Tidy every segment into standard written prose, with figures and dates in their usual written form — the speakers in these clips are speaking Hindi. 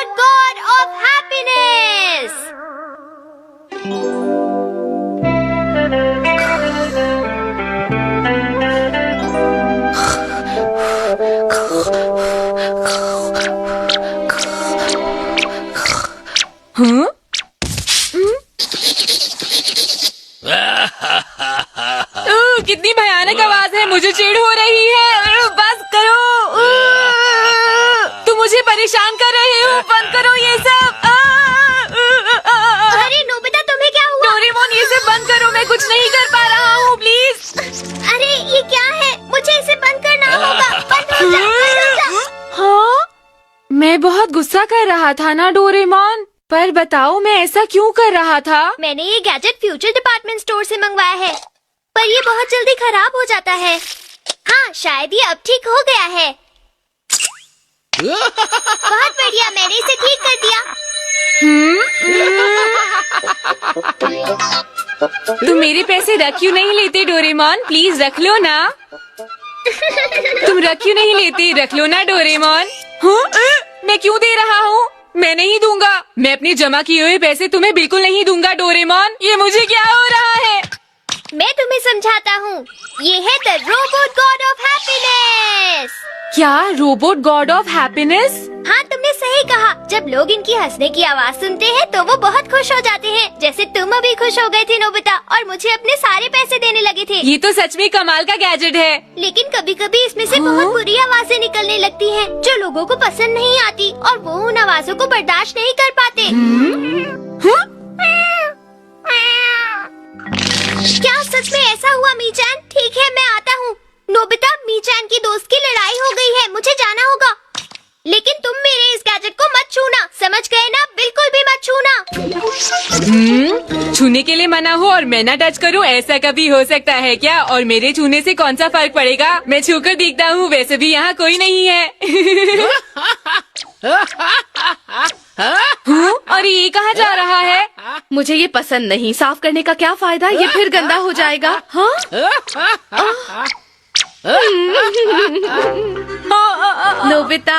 robot god of happiness. कितनी भयानक आवाज है, मुझे चिढ़ हो रही है। बस करो, तुम मुझे परेशान कर रहे हो, बंद करो ये सब। अरे नोबिता, तुम्हें क्या हुआ? डोरेमोन, ये सब बंद करो, मैं कुछ नहीं कर पा रहा हूँ, प्लीज। अरे ये क्या है? मुझे इसे बंद करना होगा। बंद हो जा, बंद हो जा। हाँ, मैं बहुत गुस्सा कर रहा था ना डोरेमोन, पर बताओ मैं ऐसा क्यों कर रहा था? मैंने ये गैजेट फ्यूचर डिपार्टमेंट स्टोर से मंगवाया है, पर ये बहुत जल्दी खराब हो जाता है। हाँ, शायद ये अब ठीक हो गया है। बहुत बढ़िया, मैंने इसे ठीक कर दिया। तुम मेरे पैसे रख क्यों नहीं लेते डोरेमोन? प्लीज रख लो ना। तुम रख क्यों नहीं लेते? रख लो ना डोरेमोन। मैं क्यों दे रहा हूँ? मैं नहीं दूंगा। मैं अपने जमा किए हुए पैसे तुम्हें बिल्कुल नहीं दूंगा डोरेमोन। ये मुझे क्या हो रहा है? मैं तुम्हें समझाता हूँ। ये है the robot God of happiness. क्या रोबोट गॉड ऑफ हैप्पीनेस? हाँ, तुमने सही कहा। जब लोग इनकी हंसने की आवाज सुनते हैं तो वो बहुत खुश हो जाते हैं, जैसे तुम अभी खुश हो गए थे नोबिता, और मुझे अपने सारे पैसे देने लगे थे। ये तो सच में कमाल का गैजेट है। लेकिन कभी कभी इसमें से बहुत बुरी आवाजें निकलने लगती हैं, जो लोगों को पसंद नहीं आती, और वो उन आवाजों को बर्दाश्त नहीं कर पाते। क्या सच में ऐसा हुआ मीचान? ठीक है, मैं आता हूँ। नोबिता, मीचान की दोस्त की लड़ाई हो गई है, मुझे जाना होगा। लेकिन तुम मेरे इस गैजेट को मत छूना, समझ गए ना? बिल्कुल भी मत छूना। छूने के लिए मना हो और मैं ना टच करूं, ऐसा कभी हो सकता है क्या? और मेरे छूने से कौन सा फर्क पड़ेगा? मैं छूकर देखता हूँ, वैसे भी यहाँ कोई नहीं है। और ये कहाँ जा रहा है? मुझे ये पसंद नहीं। साफ करने का क्या फायदा? ये फिर गंदा हो जाएगा। हाँ? नोबिता,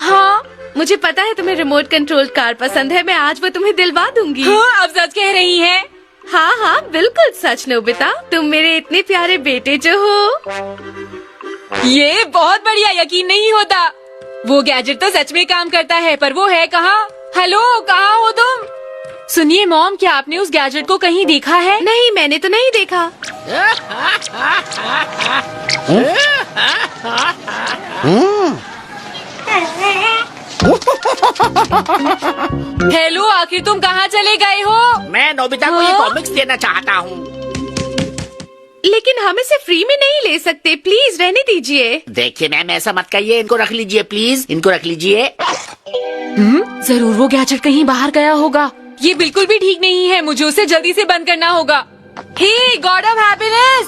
हाँ, मुझे पता है तुम्हें रिमोट कंट्रोल कार पसंद है। मैं आज वो तुम्हें दिलवा दूंगी। हाँ, अब सच कह रही हैं। हाँ हाँ, बिल्कुल सच नोबिता। तुम मेरे इतने प्यारे बेटे जो हो। ये बहुत बढ़िया, यकीन नहीं होता। वो गैजेट तो सच में काम करता है, पर वो है कहाँ? हेलो, कहाँ हो तुम? सुनिए मॉम, क्या आपने उस गैजेट को कहीं देखा है? नहीं, मैंने तो नहीं देखा। हेलो, आखिर तुम कहाँ चले गए हो? मैं नोबिता को ये कॉमिक्स देना चाहता हूँ। लेकिन हम इसे फ्री में नहीं ले सकते, प्लीज रहने दीजिए। देखिए मैम, ऐसा मत कहिए। इनको रख लीजिए प्लीज, इनको रख लीजिए। जरूर वो गैजेट कहीं बाहर गया होगा। ये बिल्कुल भी ठीक नहीं है, मुझे उसे जल्दी से बंद करना होगा। हे गॉड ऑफ हैप्पीनेस!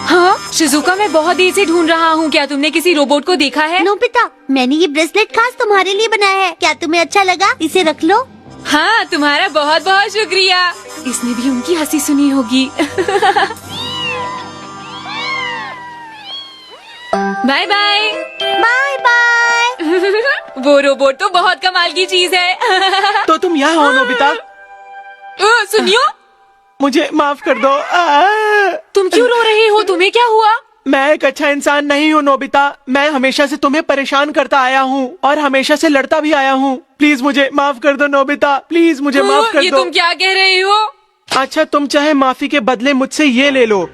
हाँ शिजुका, मैं बहुत देर से ढूंढ रहा हूँ। क्या तुमने किसी रोबोट को देखा है? नोबिता, मैंने ये ब्रेसलेट खास तुम्हारे लिए बनाया है। क्या तुम्हें अच्छा लगा? इसे रख लो। हाँ, तुम्हारा बहुत बहुत शुक्रिया। इसने भी उनकी हंसी सुनी होगी। Bye bye. Bye bye. वो रोबोट तो बहुत कमाल की चीज है। तो तुम यहाँ हो नोबिता? सुनियो, मुझे माफ कर दो। तुम क्यों रो रहे हो? तुम्हें क्या हुआ? मैं एक अच्छा इंसान नहीं हूँ नोबिता। मैं हमेशा से तुम्हें परेशान करता आया हूँ और हमेशा से लड़ता भी आया हूँ। प्लीज मुझे माफ कर दो नोबिता, प्लीज मुझे माफ कर ये दो। तुम क्या कह रहे हो? अच्छा, तुम चाहे माफी के बदले मुझसे ये ले लो।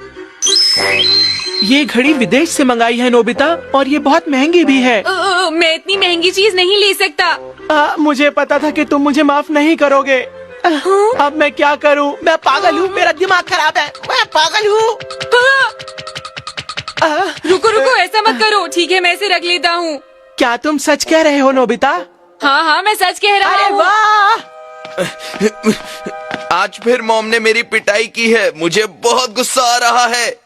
ये घड़ी विदेश से मंगाई है नोबिता, और ये बहुत महंगी भी है। मैं इतनी महंगी चीज नहीं ले सकता। मुझे पता था कि तुम मुझे माफ नहीं करोगे। अब मैं क्या करूं? मैं पागल हूँ, मेरा दिमाग खराब है, मैं पागल हूँ। रुको रुको, ऐसा मत करो। ठीक है, मैं इसे रख लेता हूँ। क्या तुम सच कह रहे हो नोबिता? हाँ हाँ, मैं सच कह रहा अरे हूँ। वाह! आज फिर मॉम ने मेरी पिटाई की है। मुझे बहुत गुस्सा आ रहा है।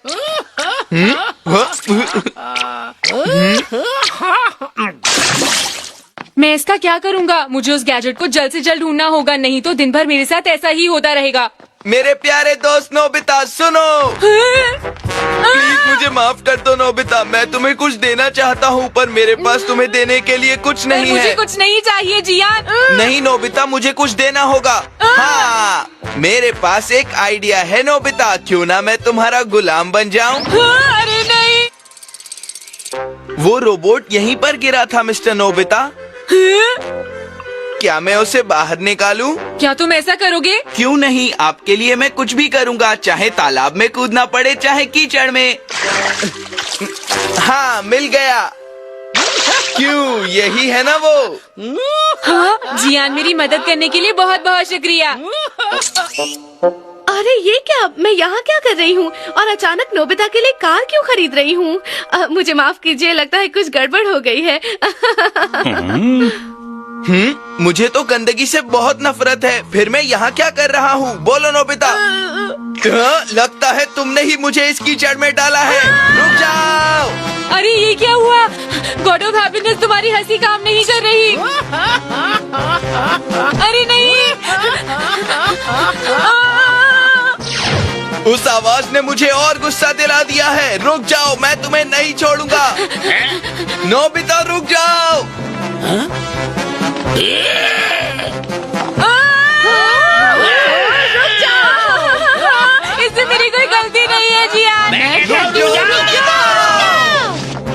मैं इसका क्या करूँगा? मुझे उस गैजेट को जल्द से जल्द ढूंढना होगा, नहीं तो दिन भर मेरे साथ ऐसा ही होता रहेगा। मेरे प्यारे दोस्त नोबिता सुनो, प्लीज मुझे माफ कर दो नोबिता। मैं तुम्हें कुछ देना चाहता हूँ पर मेरे पास तुम्हें देने के लिए कुछ नहीं मुझे है। कुछ नहीं चाहिए जियान। नहीं नोबिता, मुझे कुछ देना होगा। हाँ, मेरे पास एक आइडिया है नोबिता, क्यों ना मैं तुम्हारा गुलाम बन जाऊं? अरे नहीं। वो रोबोट यहीं पर गिरा था मिस्टर नोबिता, क्या मैं उसे बाहर निकालूं? क्या तुम ऐसा करोगे? क्यों नहीं, आपके लिए मैं कुछ भी करूंगा, चाहे तालाब में कूदना पड़े चाहे कीचड़ में। हाँ, मिल गया। क्यों, यही है ना वो? हाँ, जियान मेरी मदद करने के लिए बहुत बहुत शुक्रिया। अरे ये क्या, मैं यहाँ क्या कर रही हूँ और अचानक नोबिता के लिए कार क्यों खरीद रही हूँ? मुझे माफ कीजिए, लगता है कुछ गड़बड़ हो गई है। मुझे तो गंदगी से बहुत नफरत है, फिर मैं यहाँ क्या कर रहा हूँ? बोलो नोबिता। हाँ, लगता है तुमने ही मुझे इस कीचड़ में डाला है। रुक जाओ। अरे ये क्या हुआ? गॉड ऑफ हैप्पीनेस, तुम्हारी हंसी काम नहीं कर रही। अरे नहीं। उस आवाज ने मुझे और गुस्सा दिला दिया है। रुक जाओ, मैं तुम्हें नहीं छोड़ूंगा। नोबिता रुक जाओ। इससे मेरी कोई गलती नहीं है जियान।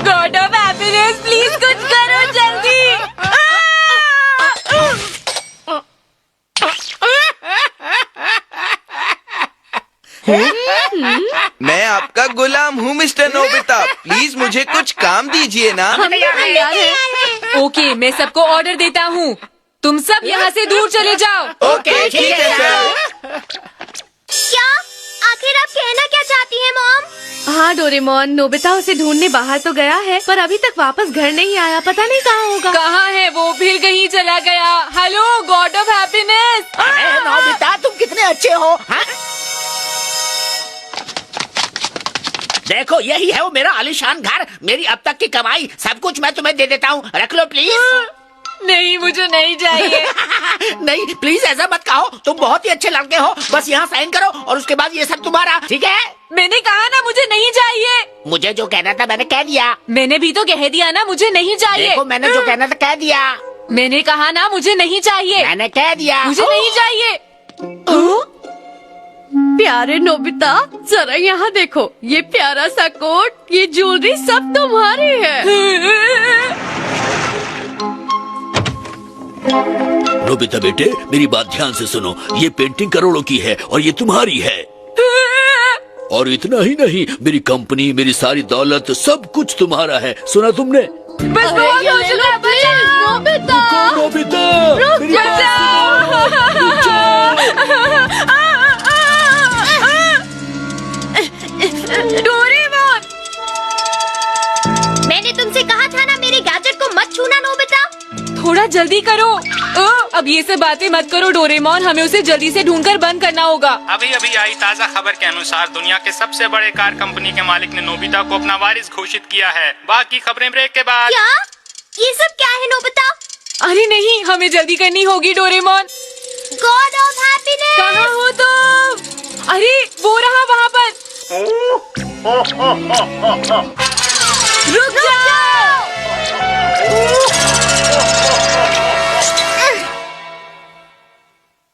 गॉड ऑफ हैप्पीनेस, प्लीज कुछ करो जल्दी। मैं आपका गुलाम हूँ मिस्टर नोबिता, प्लीज मुझे कुछ काम दीजिए ना। ओके, मैं सबको ऑर्डर देता हूँ, तुम सब यहाँ से दूर चले जाओ। ओके, ठीक है सर। क्या? आखिर आप कहना क्या चाहती हैं मॉम? हाँ डोरेमोन, नोबिता उसे ढूंढने बाहर तो गया है पर अभी तक वापस घर नहीं आया, पता नहीं कहाँ होगा। कहाँ है वो? फिर कहीं चला गया। Hello God of happiness. अरे नोबिता, तुम कितने अच्छे हो। हाँ? देखो, यही है वो मेरा आलीशान घर, मेरी अब तक की कमाई, सब कुछ मैं तुम्हें दे देता हूँ, रख लो प्लीज। नहीं, मुझे नहीं चाहिए। नहीं प्लीज ऐसा मत कहो, तुम बहुत ही अच्छे लड़के हो। बस यहाँ साइन करो और उसके बाद ये सब तुम्हारा, ठीक है? मैंने कहा ना मुझे नहीं चाहिए। मुझे जो कहना था मैंने कह दिया। मैंने भी तो कह दिया ना मुझे नहीं चाहिए। देखो, मैंने जो कहना था कह दिया। मैंने कहा ना मुझे नहीं चाहिए। मैंने कह दिया मुझे नहीं चाहिए। प्यारे नोबिता, जरा यहाँ देखो, ये प्यारा सा कोट, ये ज्वेलरी सब तुम्हारी है। नोबिता बेटे, मेरी बात ध्यान से सुनो, ये पेंटिंग करोड़ों की है और ये तुम्हारी है। और इतना ही नहीं, मेरी कंपनी, मेरी सारी दौलत, सब कुछ तुम्हारा है। सुना तुमने? बस बहुत हो चुका, बचाओ। नोबिता, नोबिता, मेरी बात डोरेमोन, मैंने तुमसे कहा था ना मेरे गैजेट को मत छूना नोबिता। थोड़ा जल्दी करो। अब ये सब बातें मत करो डोरेमोन, हमें उसे जल्दी से ढूंढकर बंद करना होगा। अभी अभी आई ताज़ा खबर के अनुसार दुनिया के सबसे बड़े कार कंपनी के मालिक ने नोबिता को अपना वारिस घोषित किया है। बाकी खबरें ब्रेक के बाद। क्या? ये सब क्या है नोबिता? अरे नहीं, हमें जल्दी करनी होगी डोरेमोन। गॉड ऑफ हैप्पीनेस, कहाँ हो तुम? अरे वो रहा वहाँ पर। रुक जाओ।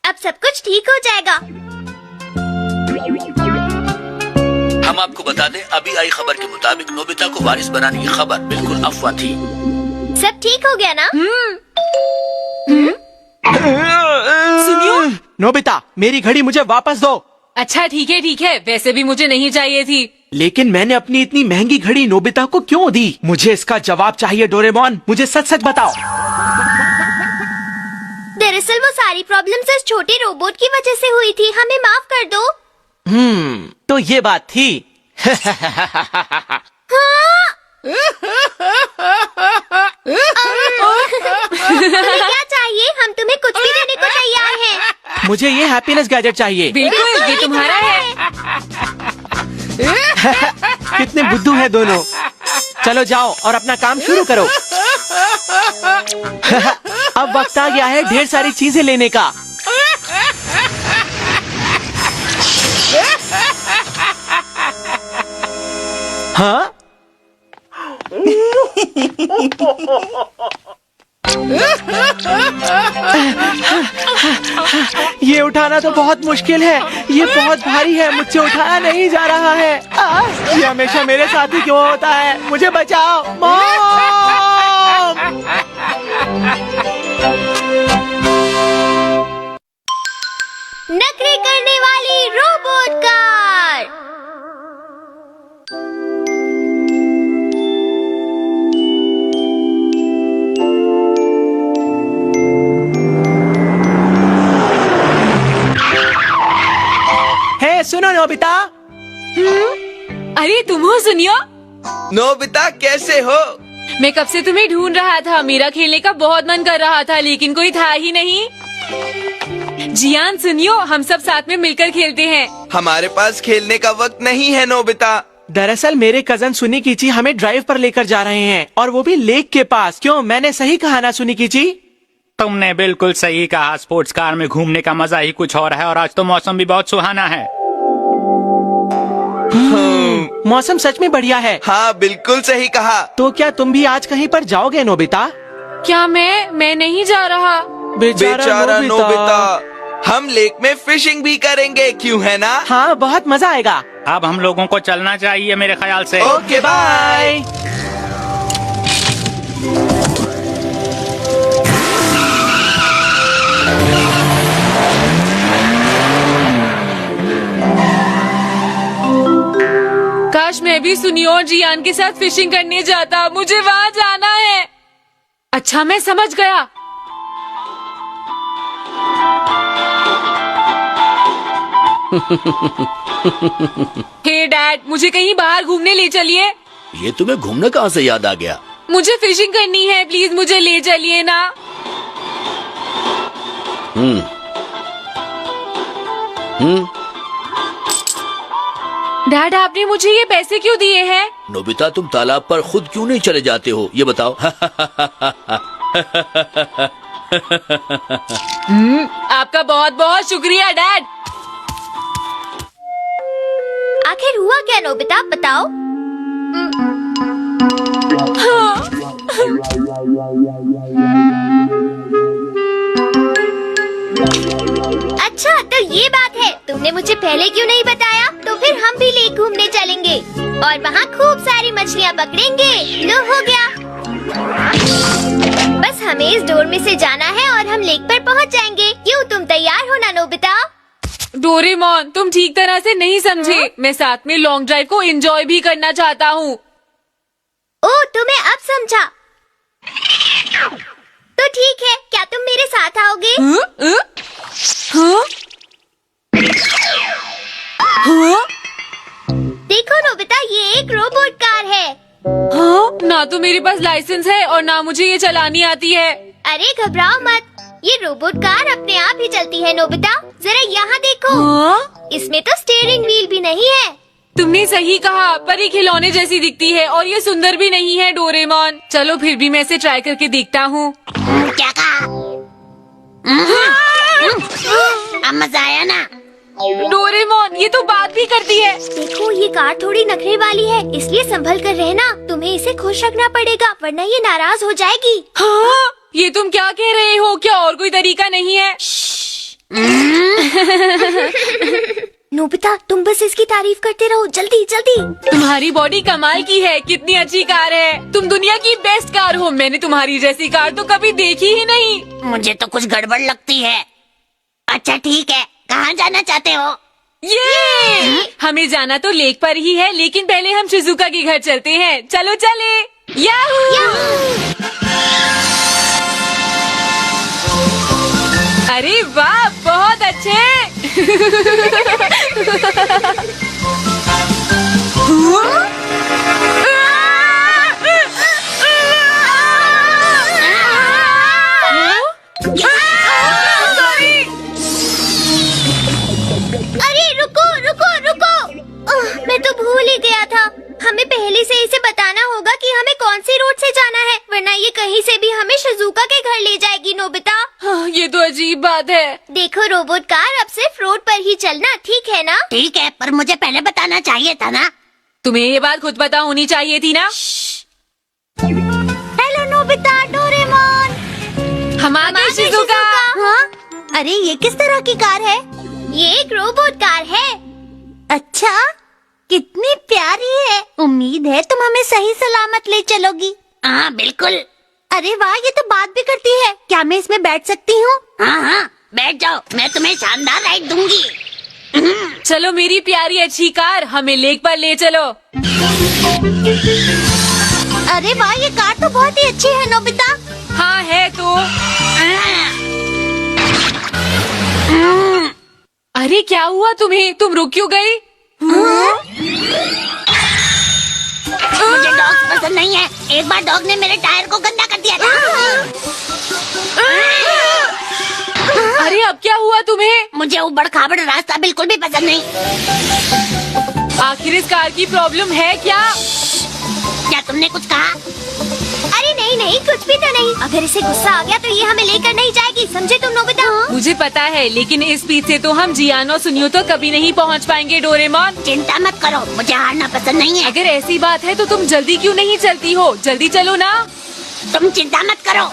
अब सब कुछ ठीक हो जाएगा। हम आपको बता दें, अभी आई खबर के मुताबिक नोबिता को वारिस बनाने की खबर बिल्कुल अफवाह थी। सब ठीक हो गया ना? सुनियो। नोबिता, मेरी घड़ी मुझे वापस दो। अच्छा ठीक है, वैसे भी मुझे नहीं चाहिए थी। लेकिन मैंने अपनी इतनी महंगी घड़ी नोबिता को क्यों दी? मुझे इसका जवाब चाहिए डोरेमोन, मुझे सच सच बताओ। दरअसल वो सारी प्रॉब्लम्स इस छोटे रोबोट की वजह से हुई थी, हमें माफ कर दो। तो ये बात थी। तुम्हें क्या चाहिए? हम तुम्हें कुछ भी देने को तैयार हैं। मुझे ये हैप्पीनेस गैजेट चाहिए। बिल्कुल, ये तुम्हारा है। कितने बुद्धू हैं दोनों। चलो जाओ और अपना काम शुरू करो। अब वक्त आ गया है ढेर सारी चीजें लेने का। हाँ? ये उठाना तो बहुत मुश्किल है। ये बहुत भारी है, मुझसे उठाया नहीं जा रहा है। ये हमेशा मेरे साथ ही क्यों होता है? मुझे बचाओ, मॉम! नखरे करने वाली रोबोट कार। हे सुनो नोबिता। अरे तुम हो सुनियो। नोबिता कैसे हो? मैं कब से तुम्हें ढूंढ रहा था। मेरा खेलने का बहुत मन कर रहा था लेकिन कोई था ही नहीं। जियान सुनियो, हम सब साथ में मिलकर खेलते हैं। हमारे पास खेलने का वक्त नहीं है नोबिता। दरअसल मेरे कजन सुनिकीची हमें ड्राइव पर लेकर जा रहे हैं, और वो भी लेक के पास। क्यों, मैंने सही कहा ना सुनिकीची? तुमने बिल्कुल सही कहा। स्पोर्ट्स कार में घूमने का मजा ही कुछ और है और आज तो मौसम भी बहुत सुहाना है। मौसम सच में बढ़िया है। हाँ बिल्कुल सही कहा। तो क्या तुम भी आज कहीं पर जाओगे नोबिता? क्या मैं नहीं जा रहा। बेचारा नोबिता। हम लेक में फिशिंग भी करेंगे, क्यों है ना? हाँ, बहुत मजा आएगा। अब हम लोगों को चलना चाहिए मेरे ख्याल से। Okay bye. काश मैं भी सुनियो और जियान के साथ फिशिंग करने जाता। मुझे वहाँ जाना है। अच्छा, मैं समझ गया। हे डैड, मुझे कहीं बाहर घूमने ले चलिए। ये तुम्हें घूमने कहाँ से याद आ गया? मुझे फिशिंग करनी है, प्लीज मुझे ले चलिए ना। डैड, आपने मुझे ये पैसे क्यों दिए हैं? नोबिता, तुम तालाब पर खुद क्यों नहीं चले जाते हो, ये बताओ? आपका बहुत बहुत शुक्रिया डैड। आखिर हुआ क्या नोबिता, बताओ। अच्छा, तो ये बात है। तुमने मुझे पहले क्यों नहीं बताया? तो फिर हम भी लेक घूमने चलेंगे और वहाँ खूब सारी मछलियाँ पकड़ेंगे। लो, हो गया। बस हमें इस डोर में से जाना है और हम लेक पर पहुँच जाएंगे। क्यों, तुम तैयार हो ना नोबिता? डोरेमोन, तुम ठीक तरह से नहीं समझे। मैं साथ में लॉन्ग ड्राइव को एंजॉय भी करना चाहता हूँ। ओह, तुम्हें अब समझा। तो ठीक है, क्या तुम मेरे साथ आओगे? हाँ? हाँ? देखो नोबिता, ये एक रोबोट कार है। हाँ? ना तो मेरे पास लाइसेंस है और ना मुझे ये चलानी आती है। अरे घबराओ मत, ये रोबोट कार अपने आप ही चलती है नोबिता। जरा यहाँ देखो। हाँ? इसमें तो स्टीयरिंग व्हील भी नहीं है। तुमने सही कहा, पर ये खिलौने जैसी दिखती है और ये सुंदर भी नहीं है डोरेमोन। चलो फिर भी मैं इसे ट्राई करके देखता हूँ। क्या कहा? अब मजा आया ना? डोरेमोन, ये तो बात भी करती है। देखो, ये कार थोड़ी नखरे वाली है, इसलिए संभल कर रहना। तुम्हें इसे खुश रखना पड़ेगा, वरना ये नाराज हो जाएगी। हाँ? ये तुम क्या कह रहे हो? क्या और कोई तरीका नहीं है? नोबिता, तुम बस इसकी तारीफ करते रहो। जल्दी जल्दी। तुम्हारी बॉडी कमाल की है। कितनी अच्छी कार है। तुम दुनिया की बेस्ट कार हो। मैंने तुम्हारी जैसी कार तो कभी देखी ही नहीं। मुझे तो कुछ गड़बड़ लगती है। अच्छा ठीक है, कहाँ जाना चाहते हो? ये हमें जाना तो लेक पर ही है, लेकिन पहले हम शिजुका के घर चलते हैं। चलो चले। याहू! अरे वाह, बहुत अच्छे। अरे रुको रुको रुको, मैं तो भूल ही गया था। हमें पहले से इसे बताना होगा कि हमें कौन सी रोड से जाना है, वरना ये कहीं से भी हमें शिजुका के घर ले जाएगी। नोबिता, हाँ, ये तो अजीब बात है। देखो रोबोट कार, अब सिर्फ रोड पर ही चलना, ठीक है ना? ठीक है, पर मुझे पहले बताना चाहिए था ना। तुम्हें ये बात खुद पता होनी चाहिए थी ना। Hello Nobita, Doraemon. हम आ गए शिजुका। हाँ? अरे ये किस तरह की कार है? ये एक रोबोट कार है। अच्छा, कितनी प्यारी है। उम्मीद है तुम हमें सही सलामत ले चलोगी। हाँ बिल्कुल। अरे वाह, ये तो बात भी करती है। क्या मैं इसमें बैठ सकती हूँ? हाँ हाँ, बैठ जाओ, मैं तुम्हें शानदार राइड दूंगी। चलो मेरी प्यारी अच्छी कार, हमें लेक पर ले चलो। अरे वाह, ये कार तो बहुत ही अच्छी है नोबिता। हाँ है तो। अरे क्या हुआ तुम्हें, तुम रुक क्यों गई? मुझे डॉग्स पसंद नहीं है। एक बार डॉग ने मेरे टायर को गंदा कर दिया था। अरे अब क्या हुआ तुम्हें? मुझे उबड़ खाबड़ रास्ता बिल्कुल भी पसंद नहीं। आखिर इस कार की प्रॉब्लम है क्या? क्या तुमने कुछ कहा? अरे नहीं नहीं, कुछ भी तो नहीं। अगर इसे गुस्सा आ गया तो ये हमें लेकर नहीं जाएगी, समझे तुम नोबिता? मुझे पता है, लेकिन इस स्पीड से तो हम जियान और सुनियो तो कभी नहीं पहुंच पाएंगे डोरेमोन। चिंता मत करो, मुझे हारना पसंद नहीं है। अगर ऐसी बात है तो तुम जल्दी क्यों नहीं चलती हो? जल्दी चलो ना। तुम चिंता मत करो।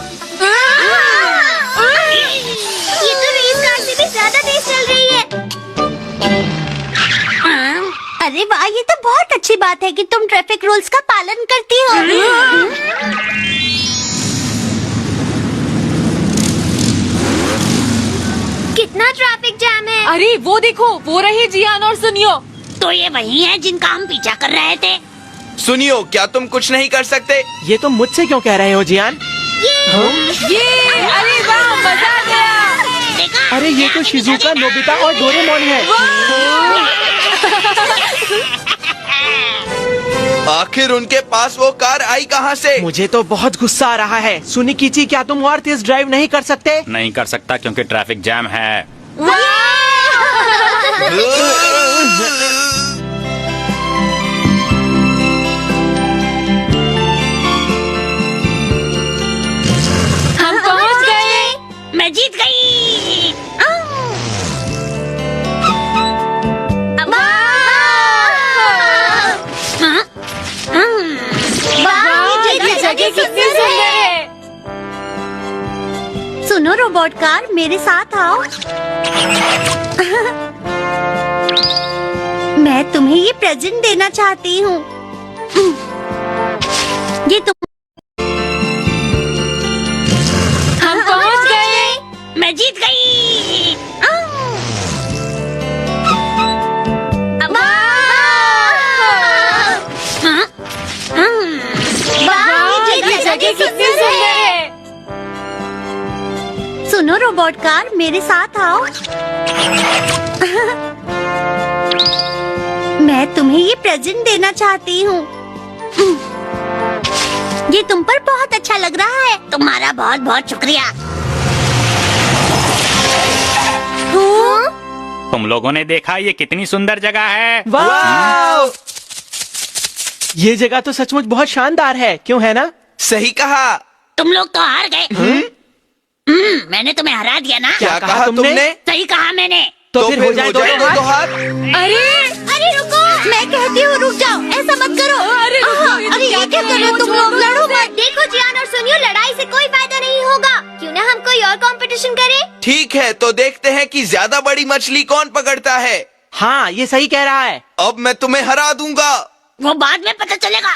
ये तो रेस कार से भी ज्यादा तेज चल रही है। अरे वाह, ये तो बहुत अच्छी बात है कि तुम ट्रैफिक रूल्स का पालन करती हो। कितना ट्रैफिक जैम है। अरे वो देखो, वो रहे जियान और सुनियो। तो ये वही है जिनका हम पीछा कर रहे थे। सुनियो, क्या तुम कुछ नहीं कर सकते? ये तुम मुझसे क्यों कह रहे हो जियान? ये अरे वाह, मजा आ गया। देखा? अरे ये तो शिजुका, नोबिता और डोरेमोन है। आखिर उनके पास वो कार आई कहाँ से? मुझे तो बहुत गुस्सा आ रहा है। सुनिकिची, क्या तुम और तेज ड्राइव नहीं कर सकते? नहीं कर सकता क्योंकि ट्रैफिक जैम है। हम पहुंच गए। मैं जीत गई। ये जगह कितनी सुंदर है। सुनो रोबोट कार, मेरे साथ आओ। मैं तुम्हें ये प्रेजेंट देना चाहती हूँ। ये तुम। हम पहुंच गए। मैं जीत गई। ये जगह कितनी सुंदर है। सुनो रोबोट कार, मेरे साथ आओ। मैं तुम्हें ये प्रेजेंट देना चाहती हूँ। ये तुम पर बहुत अच्छा लग रहा है। तुम्हारा बहुत बहुत शुक्रिया। तुम लोगों ने देखा ये कितनी सुंदर जगह है। वाह! ये जगह तो सचमुच बहुत शानदार है, क्यों है ना? सही कहा। तुम लोग तो हार गए। मैंने तुम्हें हरा दिया ना। क्या कहा तुमने? सही कहा मैंने। तो फिर हो जाए दो हाथ। अरे रुको, मैं कहती हूँ रुक जाओ, ऐसा मत करो। अरे ये क्या कर रहे हो तुम लोग? लड़ो मत। देखो जियान और सुनियो, लड़ाई से कोई फायदा नहीं होगा। क्यों ना हम कोई और कंपटीशन करें? ठीक है, तो देखते हैं कि ज्यादा बड़ी मछली कौन पकड़ता है। हाँ, ये सही कह रहा है। अब मैं तुम्हें हरा दूंगा। वो बाद में पता चलेगा।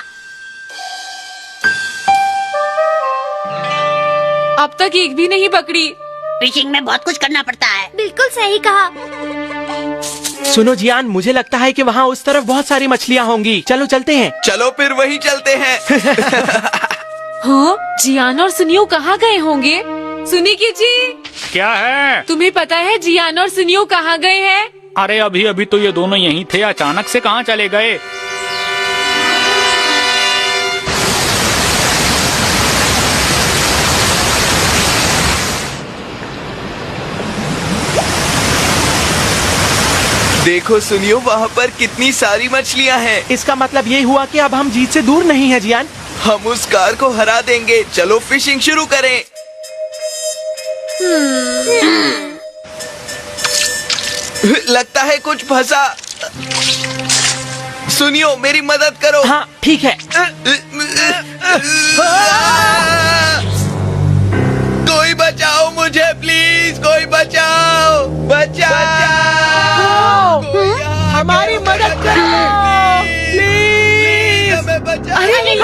अब तक एक भी नहीं पकड़ी। फिशिंग में बहुत कुछ करना पड़ता है। बिल्कुल सही कहा। सुनो जियान, मुझे लगता है कि वहाँ उस तरफ बहुत सारी मछलियाँ होंगी। चलो चलते हैं। चलो फिर वहीं चलते हैं। हाँ, जियान और सुनियो कहाँ गए होंगे? सुनिकिची, क्या है? तुम्हें पता है जियान और सुनियो कहाँ गए हैं? अरे अभी अभी तो ये दोनों यहीं थे, अचानक से कहाँ चले गए? देखो सुनियो, वहाँ पर कितनी सारी मछलियाँ हैं। इसका मतलब ये हुआ कि अब हम जीत से दूर नहीं है जियान। हम उस कार को हरा देंगे। चलो फिशिंग शुरू करें। लगता है कुछ फंसा। सुनियो, मेरी मदद करो। हाँ ठीक है। कोई बचाओ मुझे, प्लीज कोई बचाओ, बचाओ। हमारी मदद करो प्लीज। हमें बचाओ। अरे नहीं,